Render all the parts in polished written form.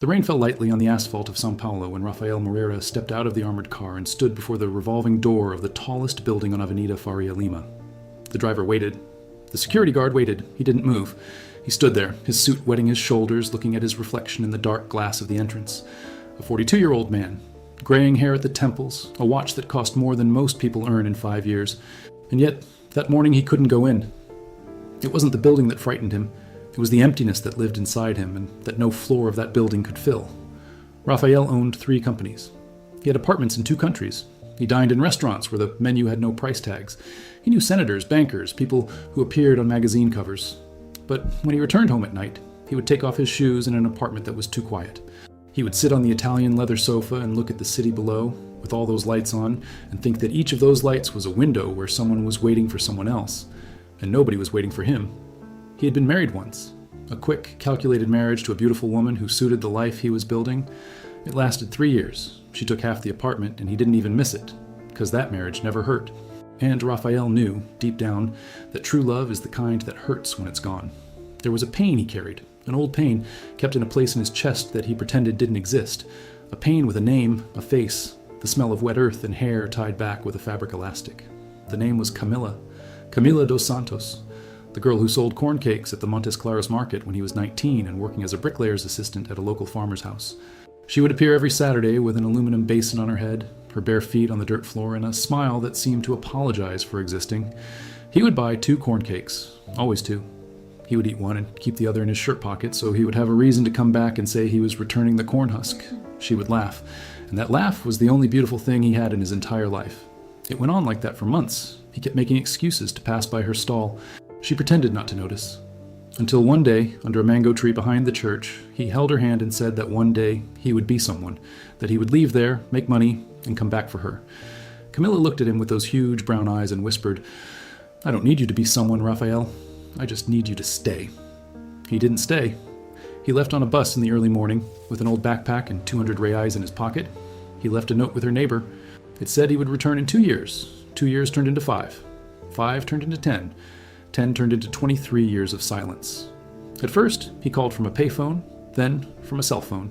The rain fell lightly on the asphalt of São Paulo when Rafael Moreira stepped out of the armored car and stood before the revolving door of the tallest building on Avenida Faria Lima. The driver waited. The security guard waited. He didn't move. He stood there, his suit wetting his shoulders, looking at his reflection in the dark glass of the entrance. A 42-year-old man, graying hair at the temples, a watch that cost more than most people earn in 5 years. And yet, that morning he couldn't go in. It wasn't the building that frightened him. It was the emptiness that lived inside him and that no floor of that building could fill. Rafael owned 3 companies. He had apartments in 2 countries. He dined in restaurants where the menu had no price tags. He knew senators, bankers, people who appeared on magazine covers. But when he returned home at night, he would take off his shoes in an apartment that was too quiet. He would sit on the Italian leather sofa and look at the city below, with all those lights on, and think that each of those lights was a window where someone was waiting for someone else, and nobody was waiting for him. He had been married once, a quick, calculated marriage to a beautiful woman who suited the life he was building. It lasted 3 years. She took half the apartment, and he didn't even miss it, because that marriage never hurt. And Rafael knew, deep down, that true love is the kind that hurts when it's gone. There was a pain he carried, an old pain kept in a place in his chest that he pretended didn't exist, a pain with a name, a face, the smell of wet earth and hair tied back with a fabric elastic. The name was Camila dos Santos, the girl who sold corn cakes at the Montes Claros market when he was 19 and working as a bricklayer's assistant at a local farmer's house. She would appear every Saturday with an aluminum basin on her head, her bare feet on the dirt floor, and a smile that seemed to apologize for existing. He would buy 2 corn cakes, always 2. He would eat one and keep the other in his shirt pocket so he would have a reason to come back and say he was returning the corn husk. She would laugh, and that laugh was the only beautiful thing he had in his entire life. It went on like that for months. He kept making excuses to pass by her stall. She pretended not to notice. Until one day, under a mango tree behind the church, he held her hand and said that one day he would be someone, that he would leave there, make money, and come back for her. Camilla looked at him with those huge brown eyes and whispered, "I don't need you to be someone, Rafael. I just need you to stay." He didn't stay. He left on a bus in the early morning, with an old backpack and 200 reais in his pocket. He left a note with her neighbor. It said he would return in 2 years. 2 years turned into 5. 5 turned into 10. 10 turned into 23 years of silence. At first, he called from a payphone, then from a cell phone.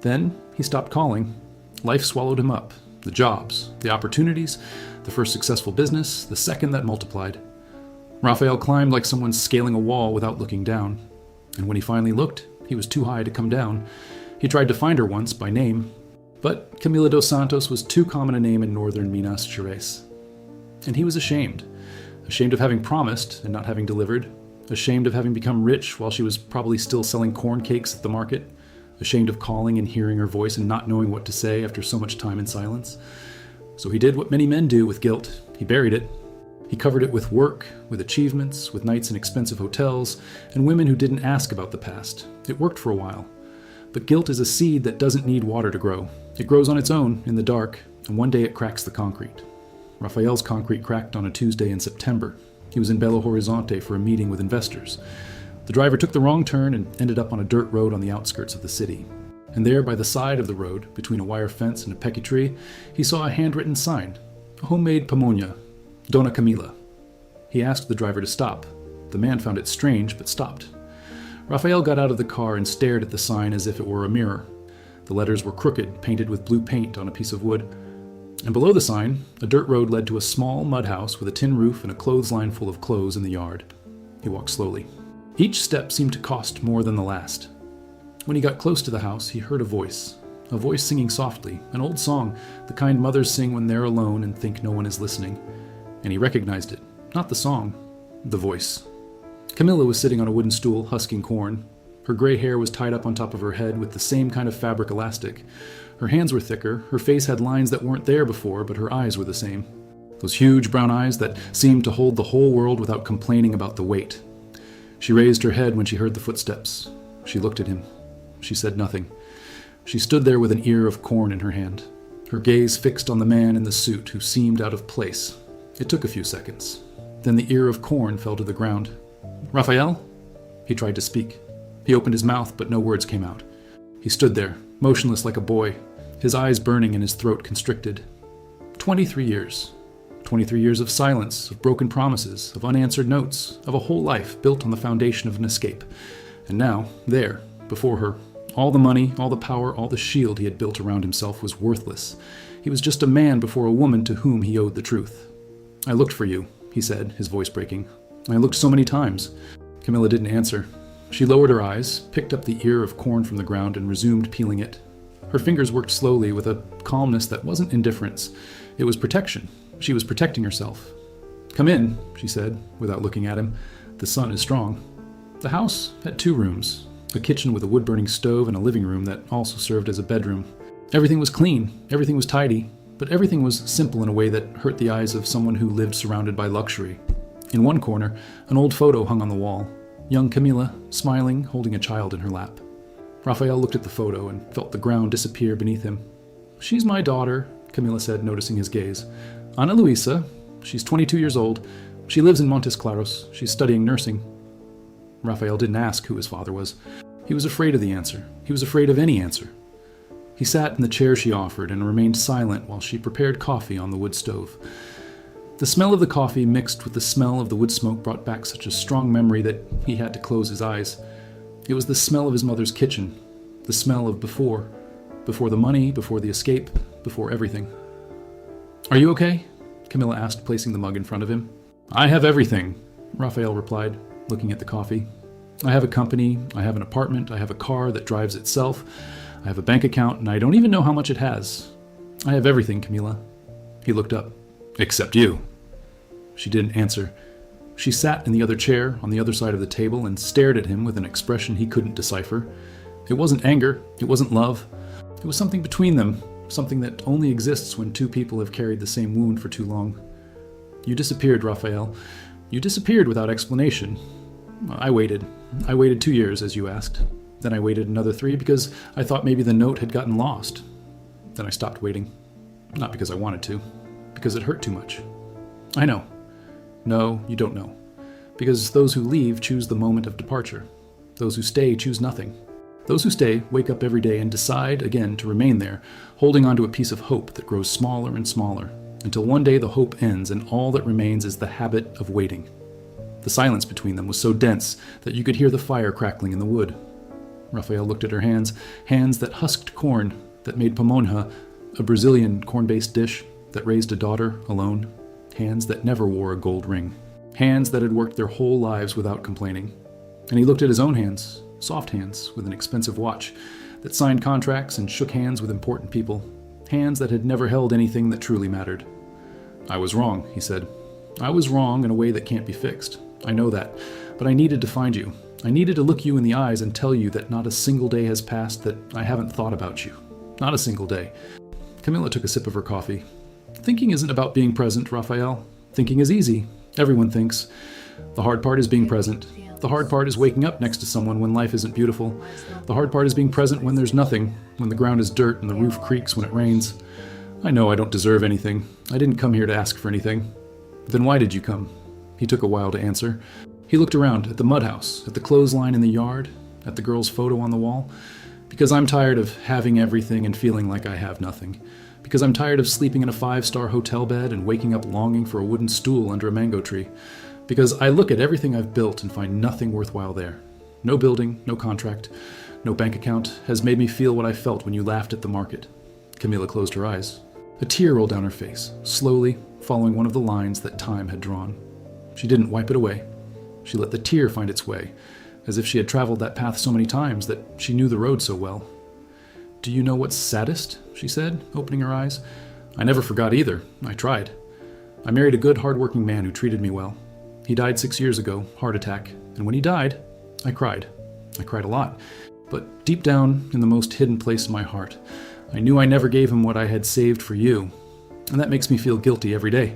Then he stopped calling. Life swallowed him up. The jobs, the opportunities, the first successful business, the second that multiplied. Rafael climbed like someone scaling a wall without looking down. And when he finally looked, he was too high to come down. He tried to find her once by name, but Camila dos Santos was too common a name in northern Minas Gerais. And he was ashamed. Ashamed of having promised and not having delivered. Ashamed of having become rich while she was probably still selling corn cakes at the market. Ashamed of calling and hearing her voice and not knowing what to say after so much time in silence. So he did what many men do with guilt. He buried it. He covered it with work, with achievements, with nights in expensive hotels, and women who didn't ask about the past. It worked for a while. But guilt is a seed that doesn't need water to grow. It grows on its own, in the dark, and one day it cracks the concrete. Rafael's concrete cracked on a Tuesday in September. He was in Belo Horizonte for a meeting with investors. The driver took the wrong turn and ended up on a dirt road on the outskirts of the city. And there, by the side of the road, between a wire fence and a pecky tree, he saw a handwritten sign, a homemade pamonha, Dona Camila. He asked the driver to stop. The man found it strange, but stopped. Rafael got out of the car and stared at the sign as if it were a mirror. The letters were crooked, painted with blue paint on a piece of wood. And below the sign, a dirt road led to a small mud house with a tin roof and a clothesline full of clothes in the yard. He walked slowly. Each step seemed to cost more than the last. When he got close to the house, he heard a voice singing softly, an old song, the kind mothers sing when they're alone and think no one is listening. And he recognized it. Not the song, the voice. Camilla was sitting on a wooden stool, husking corn. Her gray hair was tied up on top of her head with the same kind of fabric elastic. Her hands were thicker, her face had lines that weren't there before, but her eyes were the same. Those huge brown eyes that seemed to hold the whole world without complaining about the weight. She raised her head when she heard the footsteps. She looked at him. She said nothing. She stood there with an ear of corn in her hand, her gaze fixed on the man in the suit who seemed out of place. It took a few seconds. Then the ear of corn fell to the ground. "Rafael?" He tried to speak. He opened his mouth, but no words came out. He stood there, motionless like a boy, his eyes burning and his throat constricted. 23 years. 23 years of silence, of broken promises, of unanswered notes, of a whole life built on the foundation of an escape. And now, there, before her, All the money, all the power, all the shield he had built around himself was worthless. He was just a man before a woman to whom he owed the truth. "I looked for you," he said, his voice breaking. "I looked so many times." Camilla didn't answer. She lowered her eyes, picked up the ear of corn from the ground, and resumed peeling it. Her fingers worked slowly with a calmness that wasn't indifference. It was protection. She was protecting herself. "Come in," she said, without looking at him. "The sun is strong." The house had 2 rooms, a kitchen with a wood-burning stove and a living room that also served as a bedroom. Everything was clean, everything was tidy, but everything was simple in a way that hurt the eyes of someone who lived surrounded by luxury. In one corner, an old photo hung on the wall. Young Camilla, smiling, holding a child in her lap. Raphael looked at the photo and felt the ground disappear beneath him. "She's my daughter," Camilla said, noticing his gaze. "Ana Luisa. She's 22 years old. She lives in Montes Claros. She's studying nursing." Raphael didn't ask who his father was. He was afraid of the answer. He was afraid of any answer. He sat in the chair she offered and remained silent while she prepared coffee on the wood stove. The smell of the coffee mixed with the smell of the wood smoke brought back such a strong memory that he had to close his eyes. It was the smell of his mother's kitchen, the smell of before the money, before the escape, before everything. "Are you okay?" Camilla asked, placing the mug in front of him. "I have everything," Raphael replied, looking at the coffee. "I have a company, I have an apartment, I have a car that drives itself, I have a bank account, and I don't even know how much it has. I have everything, Camilla." He looked up. "Except you." She didn't answer. She sat in the other chair on the other side of the table and stared at him with an expression he couldn't decipher. It wasn't anger, it wasn't love. It was something between them, something that only exists when 2 people have carried the same wound for too long. "You disappeared, Raphael. You disappeared without explanation. I waited. I waited 2 years, as you asked. Then I waited another 3 because I thought maybe the note had gotten lost. Then I stopped waiting. Not because I wanted to, because it hurt too much. I know. No, you don't know. Because those who leave choose the moment of departure. Those who stay choose nothing. Those who stay wake up every day and decide again to remain there, holding onto a piece of hope that grows smaller and smaller, until one day the hope ends and all that remains is the habit of waiting." The silence between them was so dense that you could hear the fire crackling in the wood. Raphael looked at her hands, hands that husked corn, that made pamonha, a Brazilian corn-based dish that raised a daughter alone, hands that never wore a gold ring, hands that had worked their whole lives without complaining. And he looked at his own hands, soft hands with an expensive watch, that signed contracts and shook hands with important people, hands that had never held anything that truly mattered. "I was wrong," he said. "I was wrong in a way that can't be fixed. I know that, but I needed to find you. I needed to look you in the eyes and tell you that not a single day has passed that I haven't thought about you. Not a single day." Camilla took a sip of her coffee. "Thinking isn't about being present, Raphael. Thinking is easy. Everyone thinks. The hard part is being present. The hard part is waking up next to someone when life isn't beautiful. The hard part is being present when there's nothing, when the ground is dirt and the roof creaks when it rains. I know I don't deserve anything. I didn't come here to ask for anything." "Then why did you come?" He took a while to answer. He looked around at the mud house, at the clothesline in the yard, at the girl's photo on the wall. "Because I'm tired of having everything and feeling like I have nothing. Because I'm tired of sleeping in a 5-star hotel bed and waking up longing for a wooden stool under a mango tree. Because I look at everything I've built and find nothing worthwhile there. No building, no contract, no bank account has made me feel what I felt when you laughed at the market." Camilla closed her eyes. A tear rolled down her face, slowly, following one of the lines that time had drawn. She didn't wipe it away. She let the tear find its way, as if she had traveled that path so many times that she knew the road so well. "Do you know what's saddest?" she said, opening her eyes. "I never forgot either. I tried. I married a good, hard-working man who treated me well. He died 6 years ago, heart attack, and when he died, I cried. I cried a lot. But deep down, in the most hidden place in my heart, I knew I never gave him what I had saved for you. And that makes me feel guilty every day.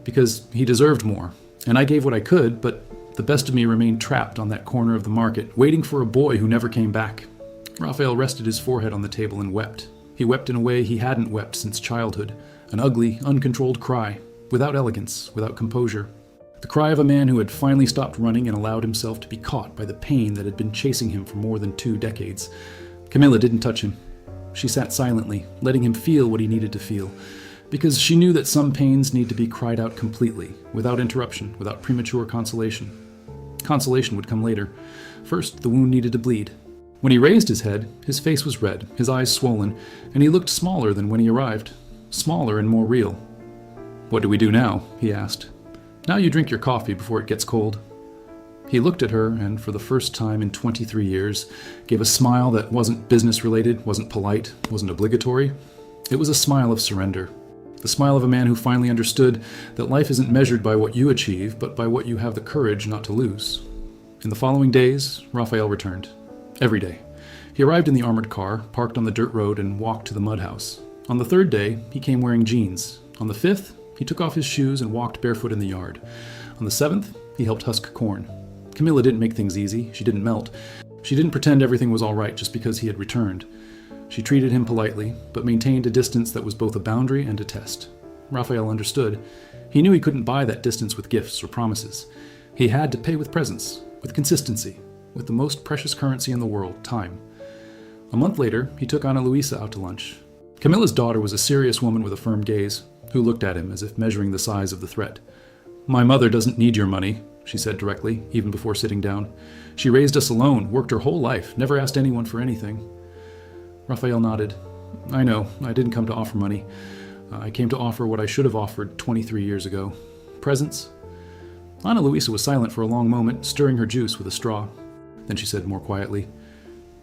Because he deserved more. And I gave what I could, but the best of me remained trapped on that corner of the market, waiting for a boy who never came back." Raphael rested his forehead on the table and wept. He wept in a way he hadn't wept since childhood. An ugly, uncontrolled cry, without elegance, without composure. The cry of a man who had finally stopped running and allowed himself to be caught by the pain that had been chasing him for more than 2 decades. Camilla didn't touch him. She sat silently, letting him feel what he needed to feel, because she knew that some pains need to be cried out completely, without interruption, without premature consolation. Consolation would come later. First, the wound needed to bleed. When he raised his head, his face was red, his eyes swollen, and he looked smaller than when he arrived. Smaller and more real. "What do we do now?" he asked. "Now you drink your coffee before it gets cold." He looked at her, and for the first time in 23 years, gave a smile that wasn't business-related, wasn't polite, wasn't obligatory. It was a smile of surrender. The smile of a man who finally understood that life isn't measured by what you achieve, but by what you have the courage not to lose. In the following days, Raphael returned. Every day. He arrived in the armored car, parked on the dirt road, and walked to the mud house. On the third day, he came wearing jeans. On the fifth, he took off his shoes and walked barefoot in the yard. On the seventh, he helped husk corn. Camilla didn't make things easy. She didn't melt. She didn't pretend everything was all right just because he had returned. She treated him politely, but maintained a distance that was both a boundary and a test. Raphael understood. He knew he couldn't buy that distance with gifts or promises. He had to pay with presence, with consistency, with the most precious currency in the world, time. A month later, he took Ana Luisa out to lunch. Camilla's daughter was a serious woman with a firm gaze, who looked at him as if measuring the size of the threat. "My mother doesn't need your money," she said directly, even before sitting down. "She raised us alone, worked her whole life, never asked anyone for anything." Raphael nodded. "I know, I didn't come to offer money. I came to offer what I should have offered 23 years ago. Presents." Ana Luisa was silent for a long moment, stirring her juice with a straw. Then she said more quietly,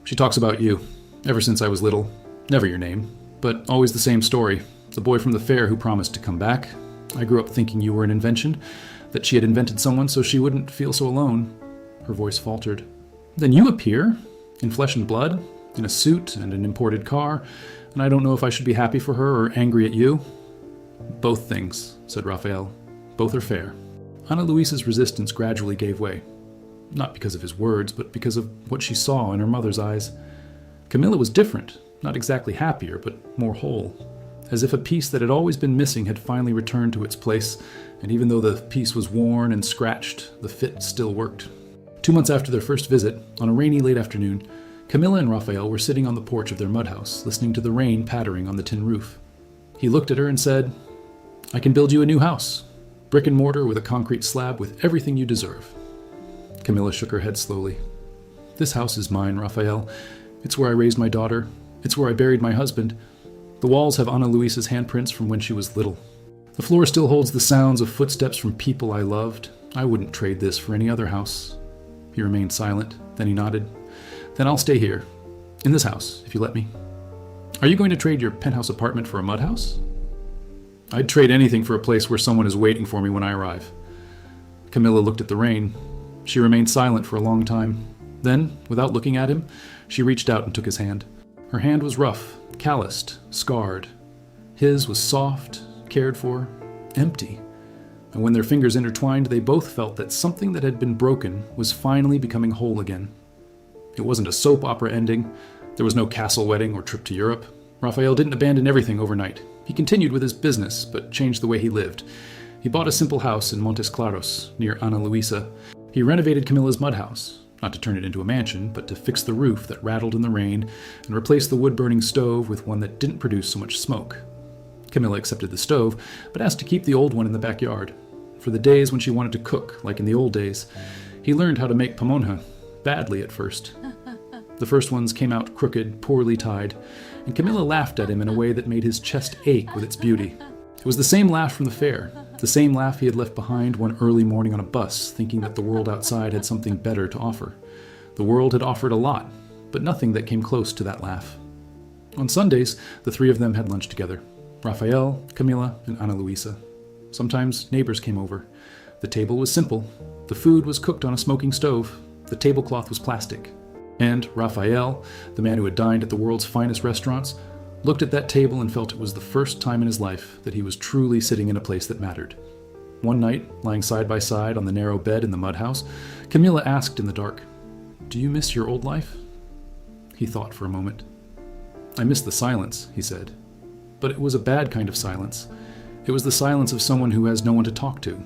"She talks about you, ever since I was little. Never your name, but always the same story. The boy from the fair who promised to come back. I grew up thinking you were an invention, that she had invented someone so she wouldn't feel so alone." Her voice faltered. "Then you appear, in flesh and blood, in a suit and an imported car, and I don't know if I should be happy for her or angry at you." "Both things," said Raphael. "Both are fair." Ana Luisa's resistance gradually gave way. Not because of his words, but because of what she saw in her mother's eyes. Camilla was different, not exactly happier, but more whole. As if a piece that had always been missing had finally returned to its place, and even though the piece was worn and scratched, the fit still worked. 2 months after their first visit, on a rainy late afternoon, Camilla and Raphael were sitting on the porch of their mud house, listening to the rain pattering on the tin roof. He looked at her and said, "I can build you a new house. Brick and mortar with a concrete slab with everything you deserve." Camilla shook her head slowly. "This house is mine, Raphael. It's where I raised my daughter. It's where I buried my husband. The walls have Ana Luisa's handprints from when she was little. The floor still holds the sounds of footsteps from people I loved. I wouldn't trade this for any other house." He remained silent. Then he nodded. "Then I'll stay here. In this house, if you let me." "Are you going to trade your penthouse apartment for a mud house?" "I'd trade anything for a place where someone is waiting for me when I arrive." Camilla looked at the rain. She remained silent for a long time. Then, without looking at him, she reached out and took his hand. Her hand was rough, calloused, scarred. His was soft, cared for, empty. And when their fingers intertwined, they both felt that something that had been broken was finally becoming whole again. It wasn't a soap opera ending. There was no castle wedding or trip to Europe. Raphael didn't abandon everything overnight. He continued with his business, but changed the way he lived. He bought a simple house in Montes Claros, near Ana Luisa. He renovated Camilla's mud house, not to turn it into a mansion, but to fix the roof that rattled in the rain and replace the wood-burning stove with one that didn't produce so much smoke. Camilla accepted the stove, but asked to keep the old one in the backyard. For the days when she wanted to cook, like in the old days, he learned how to make pamonja, badly at first. The first ones came out crooked, poorly tied, and Camilla laughed at him in a way that made his chest ache with its beauty. It was the same laugh from the fair, the same laugh he had left behind one early morning on a bus, thinking that the world outside had something better to offer. The world had offered a lot, but nothing that came close to that laugh. On Sundays, the three of them had lunch together. Raphael, Camilla, and Ana Luisa. Sometimes neighbors came over. The table was simple. The food was cooked on a smoking stove. The tablecloth was plastic. And Raphael, the man who had dined at the world's finest restaurants, looked at that table and felt it was the first time in his life that he was truly sitting in a place that mattered. One night, lying side by side on the narrow bed in the mud house, Camilla asked in the dark, "Do you miss your old life?" He thought for a moment. "I miss the silence," he said. But it was a bad kind of silence. It was the silence of someone who has no one to talk to.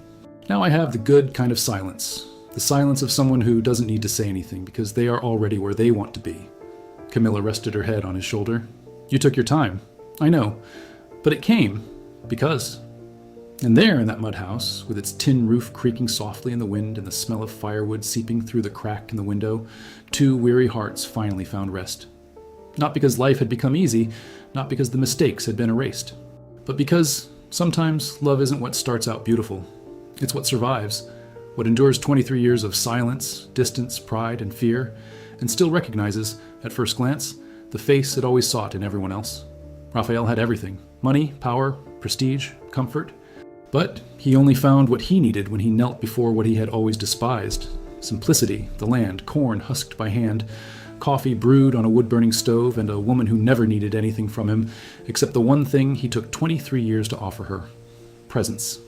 Now I have the good kind of silence. The silence of someone who doesn't need to say anything because they are already where they want to be. Camilla rested her head on his shoulder. "You took your time. I know. But it came. Because." And there in that mud house, with its tin roof creaking softly in the wind and the smell of firewood seeping through the crack in the window, two weary hearts finally found rest. Not because life had become easy, not because the mistakes had been erased, but because sometimes love isn't what starts out beautiful. It's what survives, what endures 23 years of silence, distance, pride, and fear, and still recognizes, at first glance, the face it always sought in everyone else. Raphael had everything: money, power, prestige, comfort. But he only found what he needed when he knelt before what he had always despised: simplicity, the land, corn husked by hand, coffee brewed on a wood-burning stove, and a woman who never needed anything from him except the one thing he took 23 years to offer her: presence.